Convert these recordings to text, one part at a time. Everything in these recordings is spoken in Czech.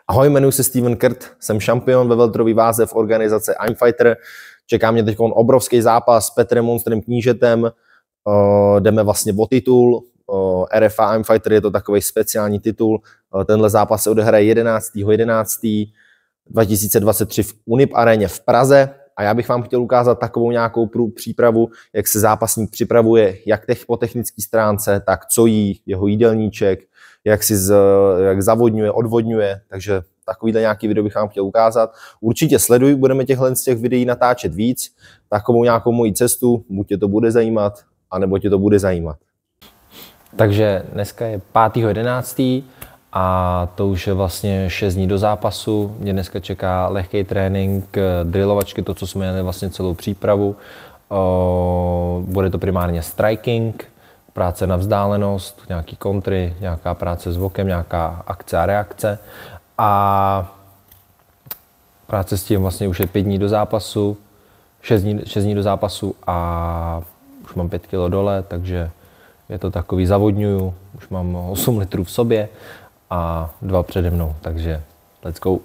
Ahoj, jmenuji se Steven Krt, jsem šampion ve welterové váze v organizaci I'm Fighter. Čeká mě teď obrovský zápas s Petrem Monstrem Knížetem. Jdeme vlastně o titul. RFA I'm Fighter je to takový speciální titul. Tenhle zápas se odehraje 11.11.2023 v Unip aréně v Praze. A já bych vám chtěl ukázat takovou nějakou přípravu, jak se zápasník připravuje, jak po technické stránce, tak co jí, jeho jídelníček, jak zavodňuje, odvodňuje. Takže takovýhle nějaký video bych vám chtěl ukázat. Určitě sleduj, budeme z těch videí natáčet víc. Takovou nějakou moji cestu, buď tě to bude zajímat, anebo tě to bude zajímat. Takže dneska je 5.11. a to už je vlastně 6 dní do zápasu. Mě dneska čeká lehký trénink, drillovačky, to, co jsme měli vlastně celou přípravu. Bude to primárně striking, práce na vzdálenost, nějaký kontry, nějaká práce s vokem, nějaká akce a reakce. A práce s tím vlastně už je 5 dní do zápasu, 6 dní do zápasu a už mám 5 kg dole, takže je to takový, zavodňuju, už mám 8 litrů v sobě a 2 přede mnou, takže let's go.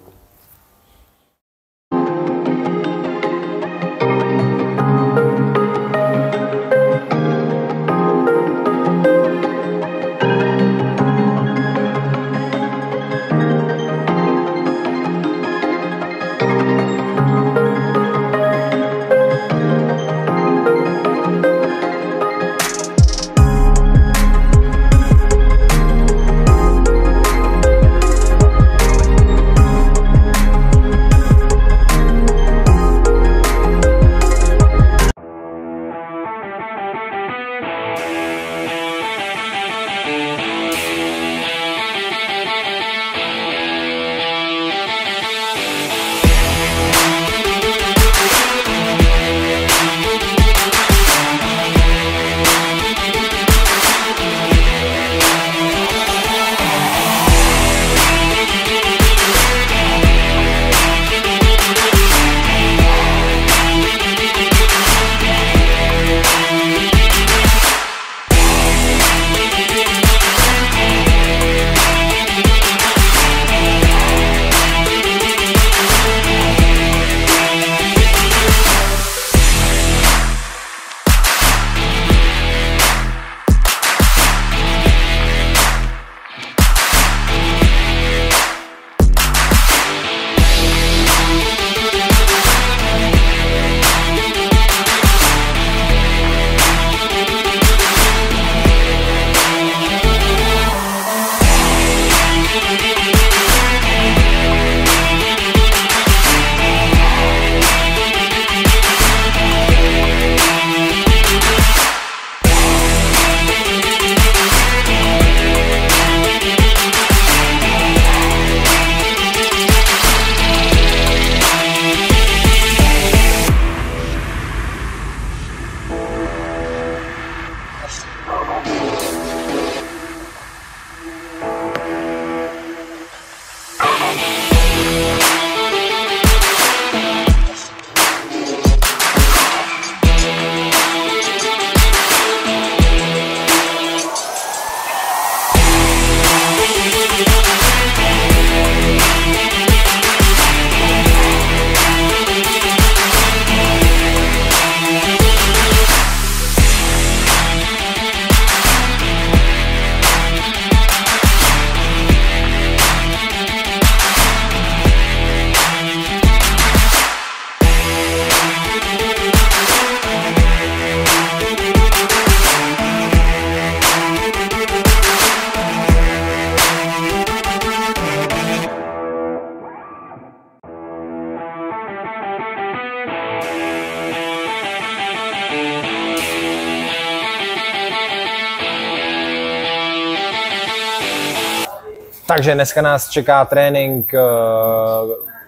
Takže dneska nás čeká trénink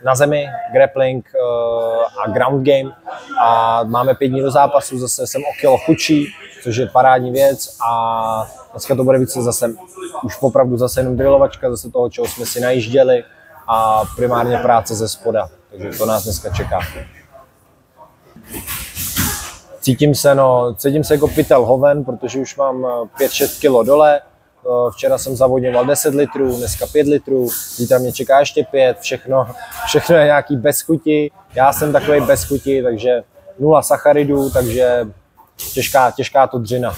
na zemi, grappling a ground game a máme 5 dní do zápasu, zase jsem o kilo chudší, což je parádní věc a dneska to bude více zase už opravdu zase jenom drillovačka, zase toho, čeho jsme si najížděli a primárně práce ze spoda, takže to nás dneska čeká. Cítím se jako pytel hoven, protože už mám 5-6 kg dole. Včera jsem zavodňoval 10 litrů, dneska 5 litrů, zítra mě čeká ještě 5, všechno je nějaký bez chuti. Já jsem takový bez chuti, takže 0 sacharidů, takže těžká to dřina.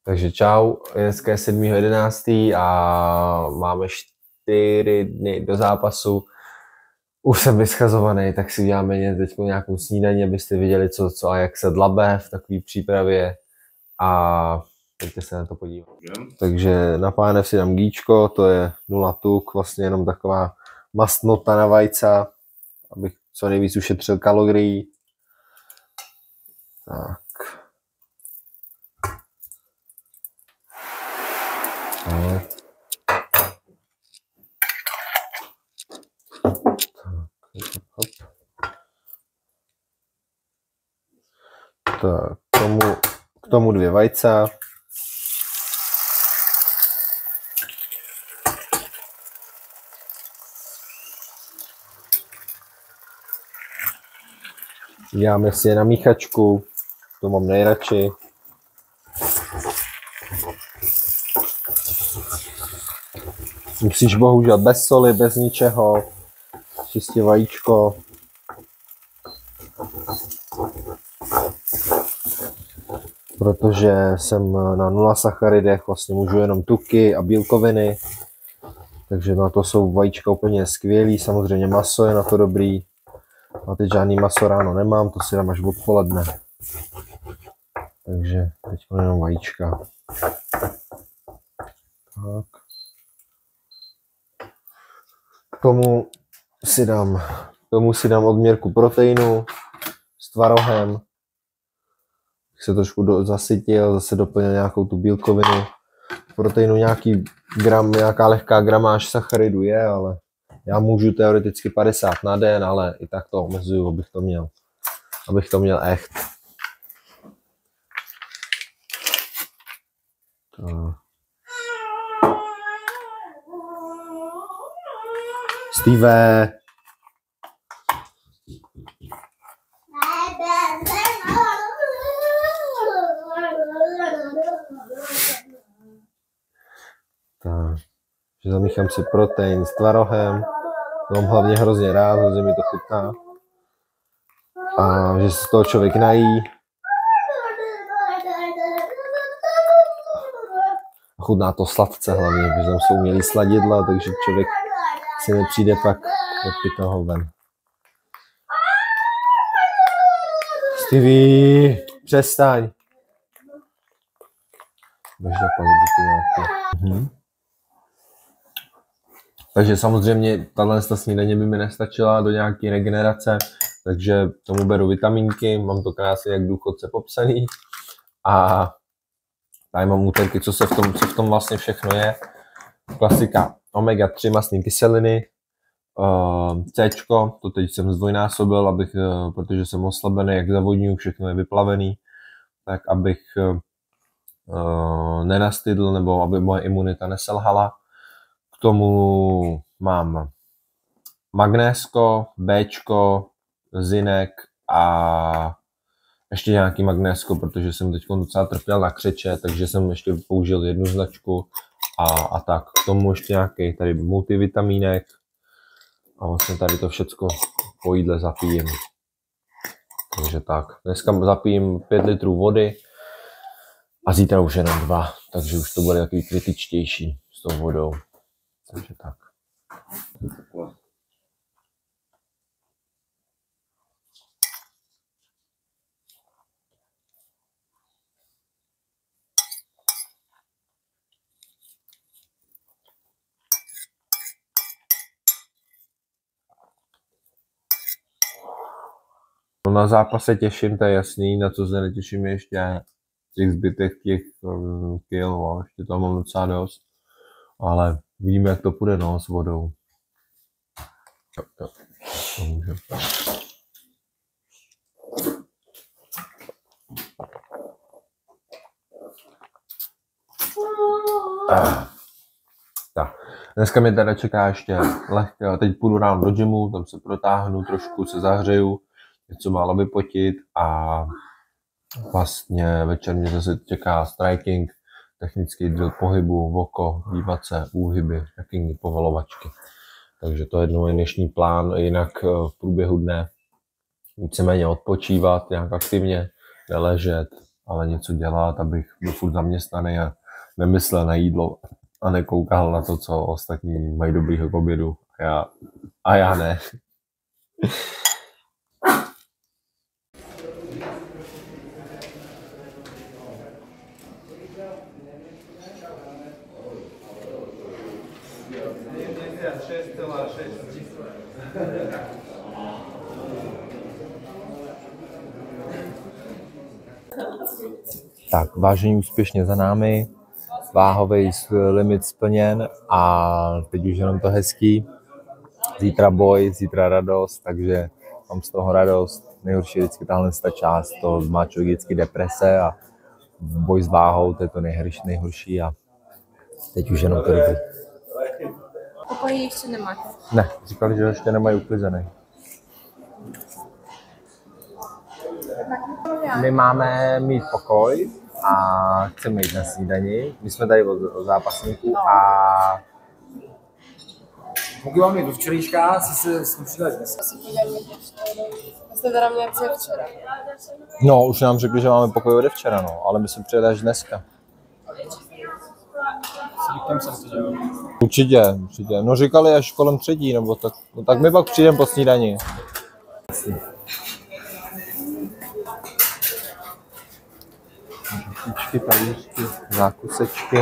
Takže čau, dneska je 7.11. a máme 4 dny do zápasu. Už jsem vyschazovaný, tak si uděláme teď nějakou snídaní, abyste viděli, co a jak se dlabe v takové přípravě. A pojďte se na to podívat. Takže na pánev si dám gíčko, to je 0 tuk, vlastně jenom taková mastnota na vajca, abych co nejvíc ušetřil kalorií. Tak. Tak, k tomu 2 vajca. Děláme si je na míchačku, to mám nejradši. Musíš bohužel bez soli, bez ničeho, čistě vajíčko. Protože jsem na 0 sacharidech, vlastně můžu jenom tuky a bílkoviny. Takže na to jsou vajíčka úplně skvělý, samozřejmě maso je na to dobrý. A teď žádný maso ráno nemám, to si dám až odpoledne. Takže teď jenom vajíčka. Tak. K tomu si dám odměrku proteinu s tvarohem. se trošku zasytil, zase doplnil nějakou tu bílkovinu. V proteinu nějaký gram, nějaká lehká gramáž sacharidu je, ale já můžu teoreticky 50 na den, ale i tak to omezuju, abych to měl echt. Steve. Takže zamíchám si protein s tvarohem. Mám hlavně hrozně rád, hrozně mi to chutná. A že se z toho člověk nají. A chutná to sladce hlavně, protože tam jsou umělý sladidla, takže člověk si nepřijde pak od toho ven. Stevie, přestaň. Takže samozřejmě tahle snídaně by mi nestačila do nějaké regenerace, takže tomu beru vitamínky, mám to krásně jak důchodce popsaný a tady mám úterky, co v tom vlastně všechno je. Klasika omega-3 mastné kyseliny, Cčko, to teď jsem zdvojnásobil, protože jsem oslabený, jak zavodňuji, všechno je vyplavený, tak abych nenastydl nebo aby moje imunita neselhala. K tomu mám magnésko, Bčko, zinek a ještě nějaký magnésko, protože jsem teď docela trpěl na křeče, takže jsem ještě použil jednu značku a tak. K tomu ještě nějaký tady multivitamínek a vlastně tady to všecko po jídle zapijím. Takže tak. Dneska zapijím 5 litrů vody a zítra už jenom 2, takže už to bude takový kritičtější s tou vodou. Takže tak. No na zápas se těším, to je jasný, na co se netěším ještě těch zbytek těch kil, no, ještě tam mám docela dost, ale vidíme, jak to půjde, no, s vodou. Jo. To může. Tak. Dneska mě teda čeká ještě lehké, teď půjdu ráno do gymu, tam se protáhnu, trošku se zahřeju, něco málo vypotit a vlastně večer mě zase čeká striking, technický drill pohybu, voko, dívat se, úhyby, trackingy, povalovačky. Takže to je můj dnešní plán, jinak v průběhu dne víceméně odpočívat, nějak aktivně, neležet, ale něco dělat, abych byl furt zaměstnaný a nemyslel na jídlo a nekoukal na to, co ostatní mají dobrýho k obědu a já ne. Tak, vážení úspěšně za námi, váhový limit splněn a teď už jenom to hezký. Zítra boj, zítra radost, takže mám z toho radost. Nejhorší je vždycky tahle část, to má člověk vždycky deprese a boj s váhou, to je to nejhorší a teď už jenom to dobrý. Pokoj ještě nemáte? Ne, říkali, že ještě nemají uklizený. My máme mít pokoj a chceme jít na snídani. My jsme tady od zápasníků a... Mogu vám jít do včerejška, si se přidali dnes. Asi podívejme jste teda měli přijet včera. No, už nám řekli, že máme pokoj ode včera, no, ale my jsme přijeli až dneska. Určitě. No říkali až kolem 3, nebo tak, no, tak my pak přijdeme po snídani. Kučičky, talířky, zákusečky.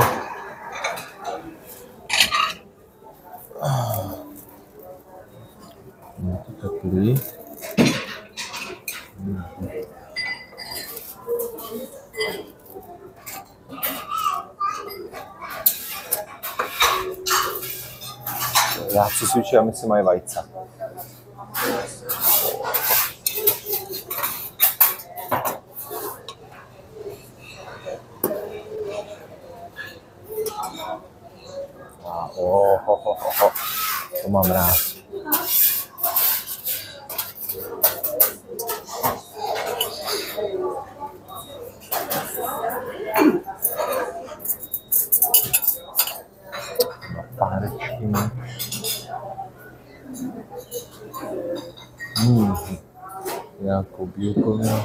No to takový. Já si cvičím a my si mají vajce. To mám rád. Párečky. Nějakou bílkovinu.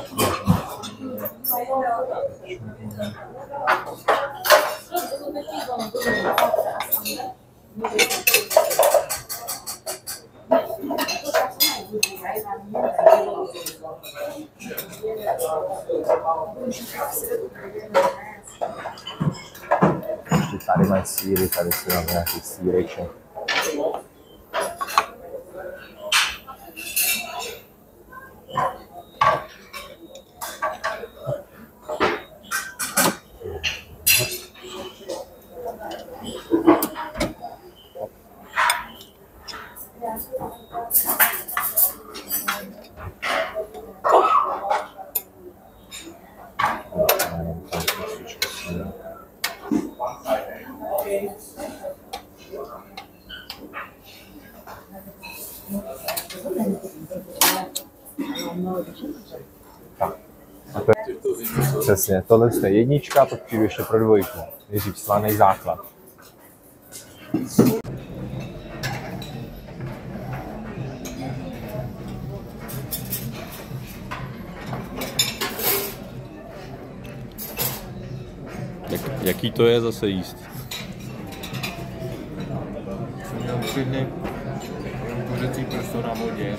Tady mají sýry, tady si dám nějaký sýreček. Přesně, tohle je jednička, to přijdu ještě pro dvojku. Nejdřív slaný základ. Jaký to je zase jíst? Jsem měl 3 dny kuřecí prso na vodě.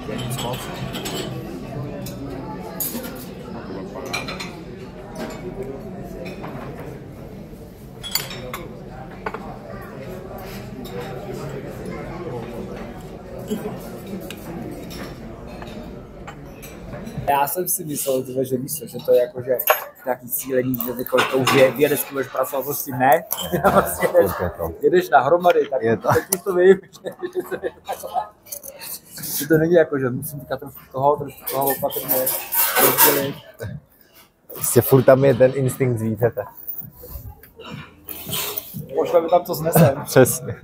To je nic moc. Já jsem si myslel, že víš, že to je jako, že nějaký cílení, že ty to už je vědecky budeš pracovat, prostě ne. Jedeš na hromady, tak teď už to vím, že to není jako, že musím říkat trošku toho opatrně rozdělit. Prostě furt tam je ten instinkt zvířete. Pošleme tam, co snesem. Přesně.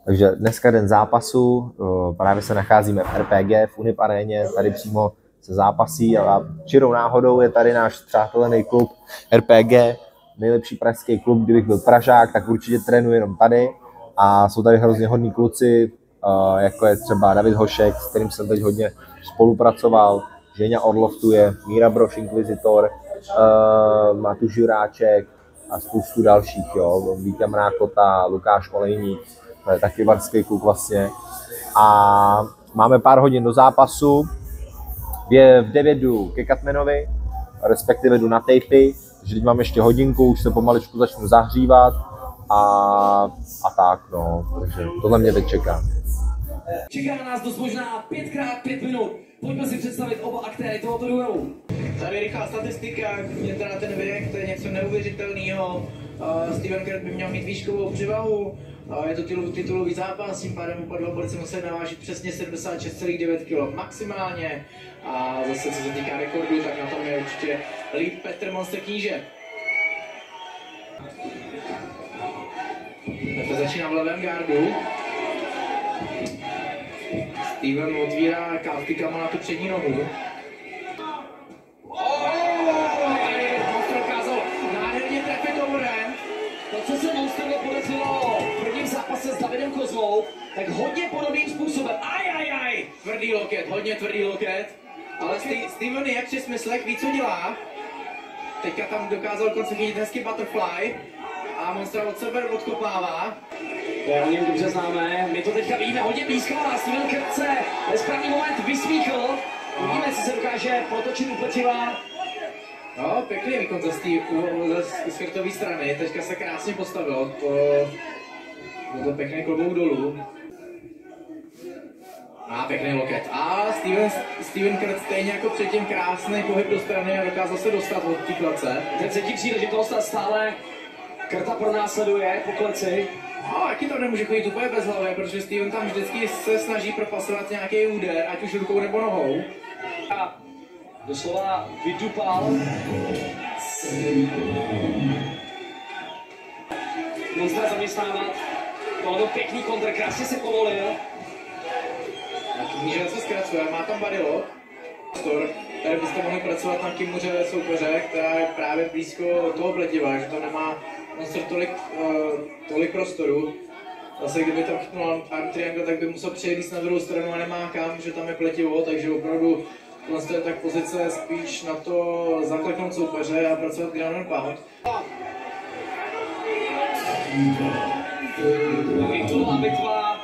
Takže dneska den zápasu, právě se nacházíme v RPG, v Unip aréně, tady přímo se zápasí a čirou náhodou je tady náš přátelený klub RPG, nejlepší pražský klub, kdybych byl Pražák, tak určitě trénuji jenom tady a jsou tady hrozně hodní kluci, jako je třeba David Hošek, s kterým jsem teď hodně spolupracoval, Ženja Orlov tu je, Míra Broš, Inkvizitor, Matuš Juráček a spoustu dalších, jo, Vítěz Mrákota, Lukáš Olejník, to je taky varský kluk vlastně. A máme pár hodin do zápasu. V 9 jdu ke Katmenovi, respektive jdu na tapy, takže teď mám ještě hodinku, už se pomaličku začnu zahřívat a tak, no, takže tohle mě teď čeká. Čeká na nás dost možná 5x5 minut. Pojďme si představit oba aktéry tohoto duelu. Tady rychlá statistika, je teda ten věk, to je něco neuvěřitelného. Steven Kert by měl mít výškovou převahu, je to titulový zápas, tím pádem oba dva borci museli navážit přesně 76,9 kg maximálně. A zase co se týká rekordu, tak na tom je určitě líp Petr Monster Kníže. To začíná v levém gardu. Steven otvírá kávkykama na tu přední nohu. Tady Monster dokázal nádherně trefit overhand. To, co se Monsterovi podařilo v prvním zápase s Davidem Kozlou, tak hodně podobným způsobem. Ajajaj! Tvrdý loket, hodně tvrdý loket. Ale Steven je při smyslech, ví, co dělá. Teďka tam dokázal konce chytit hezky butterfly. A Monster od sebe odkopává. To o něm dobře známe. My to teďka vidíme hodně blízko a Steven Kert se ve správný moment vysmíkl. Uvidíme, jestli se dokáže protočit u pletiva. No, pěkný výkon z Kertové strany. Teďka se krásně postavil. Byl to pěkný klobouk dolů. A pěkný loket. A Steven Kert stejně jako předtím krásný pohyb do strany a dokázal se dostat od té klece. Ten třetí příležitost a stále Kerta pronásleduje po kleci. No, jaký to nemůže chodit úplně bez hlavy, protože Steven tam vždycky se snaží propasovat nějaký úder, ať už rukou nebo nohou. A doslova vydupal. Monstra zaměstnávat. Tohle byl pěkný kontr, krásně se povolil. Kníže se zkracuje, má tam Badilo. Tady byste mohli pracovat na Kimuře soupeře, která je právě blízko toho pletiva, že to nemá Monster tolik prostoru. Zase kdyby tam chytnul arm triangle, tak by musel přejít na druhou stranu a nemá kam, že tam je pletivo, takže opravdu tohle je tak pozice spíš na to zakleknout soupeře a pracovat ground and pound. Titulová bitva.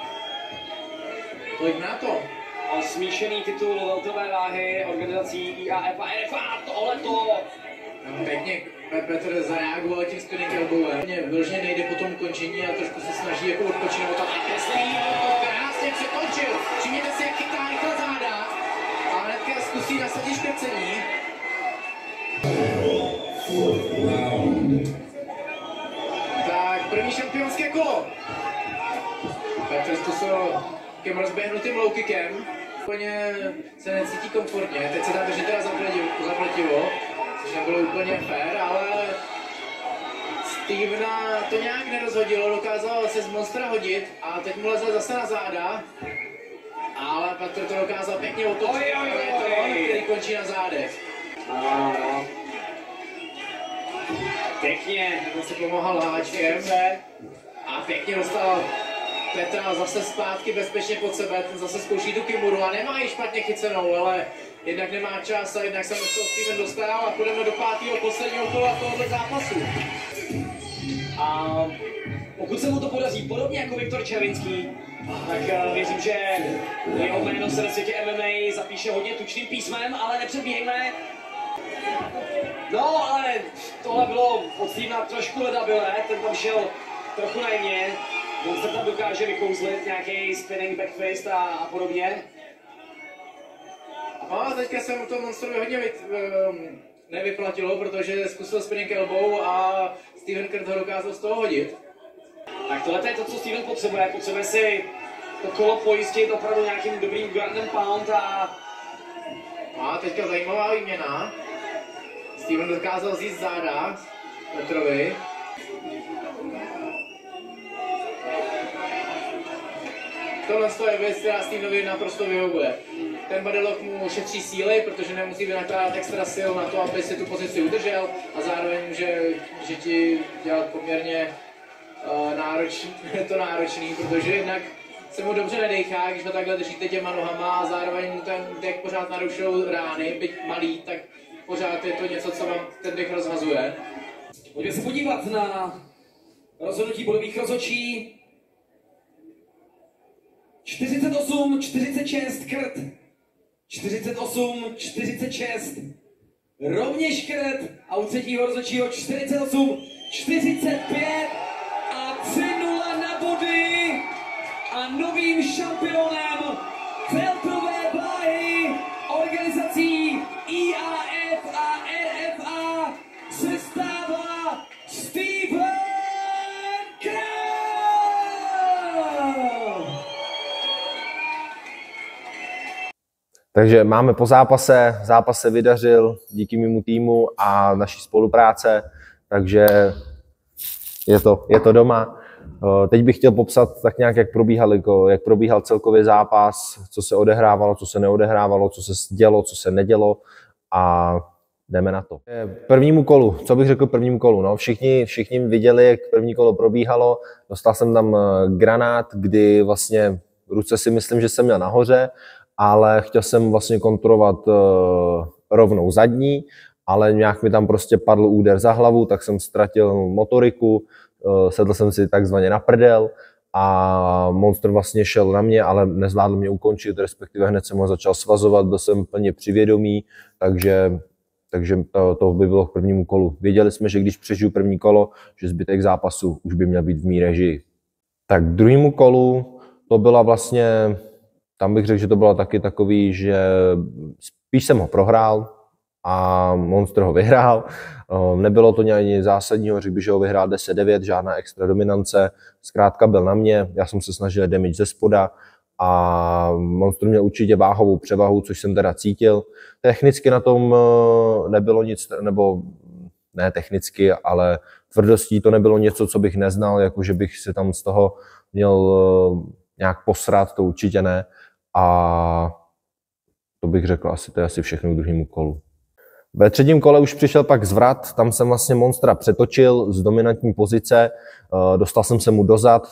Tolik na to. A smíšený titul welterové váhy organizací IAF a RFA, tohleto. Pěkně Petr zareagoval tím spinning elbowem. Vyloženě nejde po tom ukončení a trošku se snaží jako odpočinout tam nakreslení. Krásně přetočil. Všimněte si, jak chytá rychle záda. A hnedka zkusí nasadit škrcení. Tak, první šampionské kolo. Petr zkusil těm rozběhnutým low kickem. Úplně se necítí komfortně. Teď se tam drží teda za pletivo. Což nebylo úplně fér, ale Stevena to nějak nerozhodilo, dokázal se z monstra hodit a teď mu leze zase na záda. Ale Petr to dokázal pěkně otočit, ale je to on, který končí na zádech. Ano. Pěkně. On se pomohl háčkem a pěkně dostal Petra zase zpátky bezpečně pod sebe, ten zase zkouší tu Kimuru a nemá ji špatně chycenou, ale jednak nemá čas a jednak se z toho Steven dostal a půjdeme do pátého posledního kola tohoto zápasu. A pokud se mu to podaří podobně jako Viktor Červinský, tak věřím, že jeho jméno se ve světě MMA zapíše hodně tučným písmem, ale nepředbíhejme. No, ale tohle bylo od Stevena trošku ledabilé, ten tam šel trochu naivně. Monster tam dokáže vykouzlit nějaký spinning backfist a podobně. No a teďka se mu to Monstrovi hodně nevyplatilo, protože zkusil spinning elbow a Steven Kert ho dokázal z toho hodit. Tak tohle je to, co Steven potřebuje. Potřebuje si to kolo pojistit opravdu nějakým dobrým ground and pound a... No a teďka zajímavá výměna. Steven dokázal vzít záda Petrovi. Tohle je věc, která Stevenovi naprosto vyhovuje. Ten bodylock mu šetří síly, protože nemusí vynakládat extra sil na to, aby si tu pozici udržel a zároveň může ti dělat poměrně náročný, protože jinak se mu dobře nedejchá, když ho takhle držíte těma nohama a zároveň mu ten dech pořád narušují rány, byť malý, tak pořád je to něco, co vám ten dech rozhazuje. Pojďme se podívat na rozhodnutí bodových rozhodčí. 48-46 Kert. 48-46. Rovněž Kert. A u třetího rozhodčího 48-45. A 3-0 na body. A novým šampionem welterové váhy organizací IAF a RFA se stává Steven Kert. Takže máme po zápase, zápas se vydařil díky mému týmu a naší spolupráce, takže je to doma. Teď bych chtěl popsat tak nějak, jak probíhal celkově zápas, co se odehrávalo, co se neodehrávalo, co se dělo, co se nedělo a jdeme na to. Prvnímu kolu, co bych řekl prvnímu kolu? No, všichni viděli, jak první kolo probíhalo, dostal jsem tam granát, kdy vlastně v ruce si myslím, že jsem měl nahoře, ale chtěl jsem vlastně kontrolovat rovnou zadní, ale nějak mi tam prostě padl úder za hlavu, tak jsem ztratil motoriku, sedl jsem si takzvaně na prdel a Monster vlastně šel na mě, ale nezvládl mě ukončit, respektive hned jsem ho začal svazovat, byl jsem plně přivědomý, takže to by bylo k prvnímu kolu. Věděli jsme, že když přežiju první kolo, že zbytek zápasu už by měl být v mý režii. Tak k druhému kolu to byla vlastně, tam bych řekl, že to bylo taky takový, že spíš jsem ho prohrál a Monster ho vyhrál. Nebylo to nějak zásadního, řekl bych, že ho vyhrál 10-9, žádná extra dominance. Zkrátka byl na mě, já jsem se snažil damage ze spoda a Monster měl určitě váhovou převahu, což jsem teda cítil. Technicky na tom nebylo nic, nebo ne technicky, ale tvrdostí to nebylo něco, co bych neznal, jakože bych si tam z toho měl nějak posrat, to určitě ne. A to bych řekl, to je asi všechno k druhému kolu. Ve třetím kole už přišel pak zvrat, tam jsem vlastně Monstra přetočil z dominantní pozice, dostal jsem se mu dozad,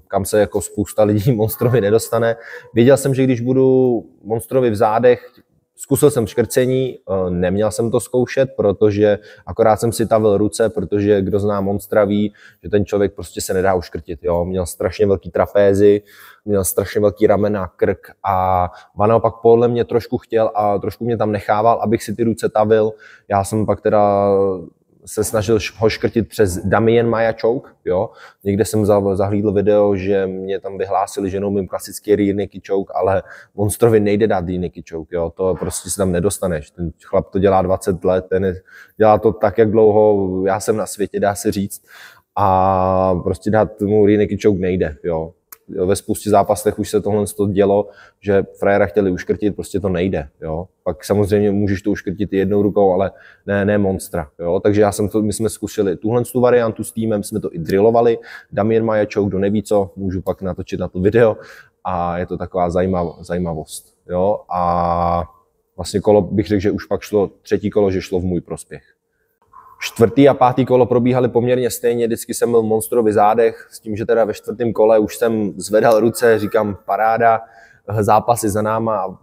kam se jako spousta lidí Monstrovi nedostane. Věděl jsem, že když budu Monstrovi v zádech, zkusil jsem škrcení, neměl jsem to zkoušet, protože akorát jsem si tavil ruce, protože kdo zná Monstra ví, že ten člověk prostě se nedá uškrtit. Jo? Měl strašně velký trapézy, měl strašně velký ramena, krk a naopak podle mě trošku chtěl a trošku mě tam nechával, abych si ty ruce tavil. Já jsem pak teda se snažil ho škrtit přes Damien Maia choke, jo. Někde jsem zahlídl video, že mě tam vyhlásili, že neumím klasický rear naked choke, ale Monstrovi nejde dát rear naked choke, jo. To prostě se tam nedostaneš. Ten chlap to dělá 20 let, dělá to tak, jak dlouho já jsem na světě, dá se říct. A prostě dát mu rear naked choke nejde, jo. Ve spoustě zápasech už se tohle dělo, že frajera chtěli uškrtit, prostě to nejde. Jo. Pak samozřejmě můžeš to uškrtit jednou rukou, ale ne Monstra. Jo. Takže my jsme zkusili tuhle variantu s týmem, jsme to i drillovali. Damien Maia choke, kdo neví co, můžu pak natočit na to video a je to taková zajímavost. Jo. A vlastně kolo bych řekl, že už pak šlo, třetí kolo, že šlo v můj prospěch. Čtvrtý a pátý kolo probíhaly poměrně stejně, vždycky jsem byl Monstrovi zádech, s tím, že teda ve čtvrtém kole už jsem zvedal ruce, říkám paráda, zápasy za náma a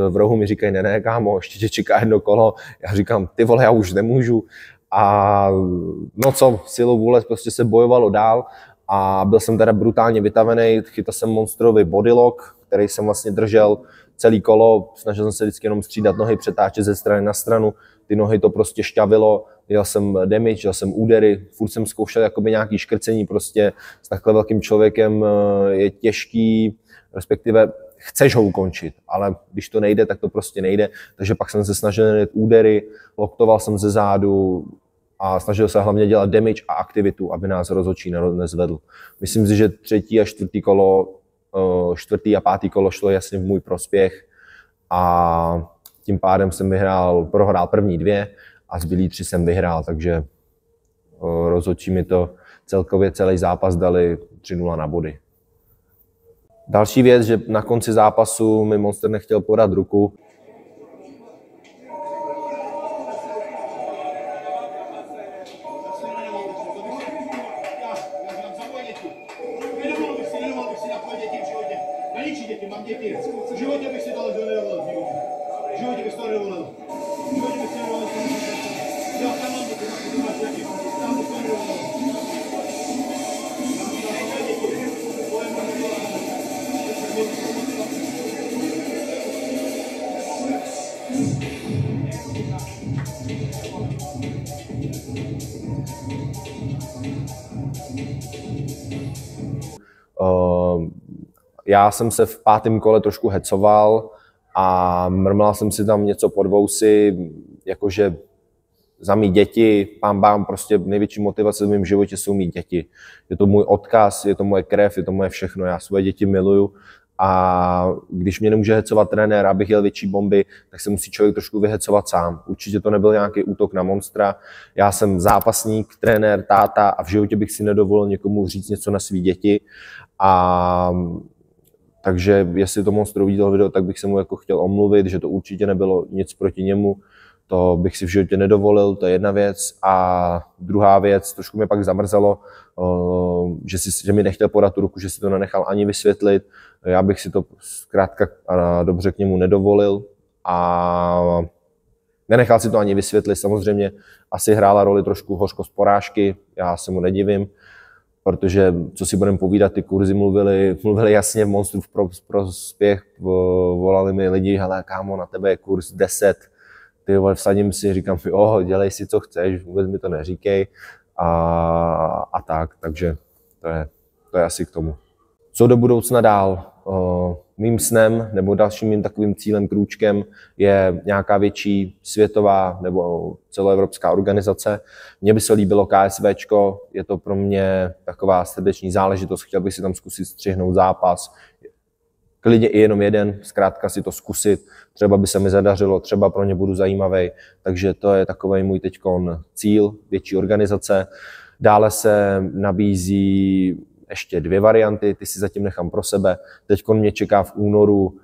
v rohu mi říkají ne, kámo, ještě tě čeká jedno kolo, já říkám ty vole, já už nemůžu a no co, silou vůle prostě se bojovalo dál a byl jsem teda brutálně vytavený, chytal jsem Monstrovi bodylock, který jsem vlastně držel celý kolo, snažil jsem se vždycky jenom střídat nohy, přetáčet ze strany na stranu, ty nohy to prostě šťavilo, dělal jsem damage, dělal jsem údery, furt jsem zkoušel jakoby nějaký škrcení, prostě s takhle velkým člověkem je těžký, respektive chceš ho ukončit, ale když to nejde, tak to prostě nejde, takže pak jsem se snažil dělat údery, loktoval jsem ze zádu a snažil se hlavně dělat damage a aktivitu, aby nás rozhodčí nezvedl. Myslím si, že třetí a pátý kolo šlo jasně v můj prospěch a tím pádem jsem prohrál první 2 a zbylý 3 jsem vyhrál, takže rozhodčí mi to celkově celý zápas dali 3-0 na body. Další věc, že na konci zápasu mi Monster nechtěl podat ruku. Já jsem se v pátém kole trošku hecoval a mrmlal jsem si tam něco pod vousy, jakože za mý děti, bám, prostě největší motivace v mém životě jsou mý děti. Je to můj odkaz, je to moje krev, je to moje všechno, já svoje děti miluju a když mě nemůže hecovat trenér, abych jel větší bomby, tak se musí člověk trošku vyhecovat sám. Určitě to nebyl nějaký útok na Monstra, já jsem zápasník, trenér, táta a v životě bych si nedovolil někomu říct něco na svý děti a takže jestli to Monster uviděl video, tak bych se mu jako chtěl omluvit, že to určitě nebylo nic proti němu, to bych si v životě nedovolil, to je jedna věc. A druhá věc, trošku mě pak zamrzelo, že mi nechtěl podat tu ruku, že si to nenechal ani vysvětlit. Já bych si to zkrátka a dobře k němu nedovolil a nenechal si to ani vysvětlit. Samozřejmě asi hrála roli trošku hořkost porážky, já se mu nedivím. protože co si budeme povídat, ty kurzy mluvili jasně v Monstru v prospěch, volali mi lidi, hele kámo, na tebe je kurz 10, ty vole, vsadím si, říkám, jo, dělej si, co chceš, vůbec mi to neříkej a tak, takže to je asi k tomu. Co do budoucna dál? Mým snem nebo dalším mým takovým cílem, krůčkem je nějaká větší světová nebo celoevropská organizace. Mně by se líbilo KSVčko, je to pro mě taková srdeční záležitost, chtěl bych si tam zkusit střihnout zápas, klidně i jenom jeden, zkrátka si to zkusit, třeba by se mi zadařilo, třeba pro ně budu zajímavý, takže to je takový můj teďkon cíl, větší organizace. Dále se nabízí ještě 2 varianty, ty si zatím nechám pro sebe. Teďkon mě čeká v únoru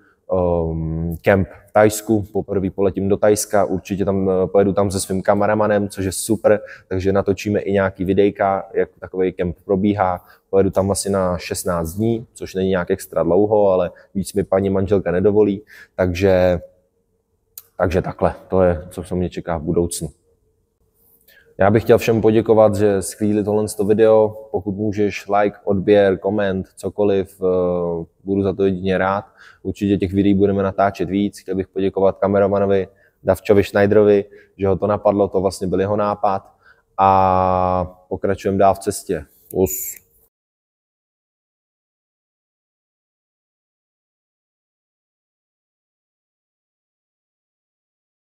kemp v Thajsku, poprvé poletím do Thajska, určitě tam pojedu tam se svým kameramanem, což je super, takže natočíme i nějaký videjka, jak takový kemp probíhá. Pojedu tam asi na 16 dní, což není nějak extra dlouho, ale víc mi paní manželka nedovolí, takže takhle, to je, co mě čeká v budoucnu. Já bych chtěl všem poděkovat, že schválili tohle video. Pokud můžeš, like, odběr, koment, cokoliv, budu za to jedině rád. Určitě těch videí budeme natáčet víc. Chtěl bych poděkovat kameramanovi Davčovi Schneiderovi, že ho to napadlo, to vlastně byl jeho nápad. A pokračujeme dál v cestě. Us.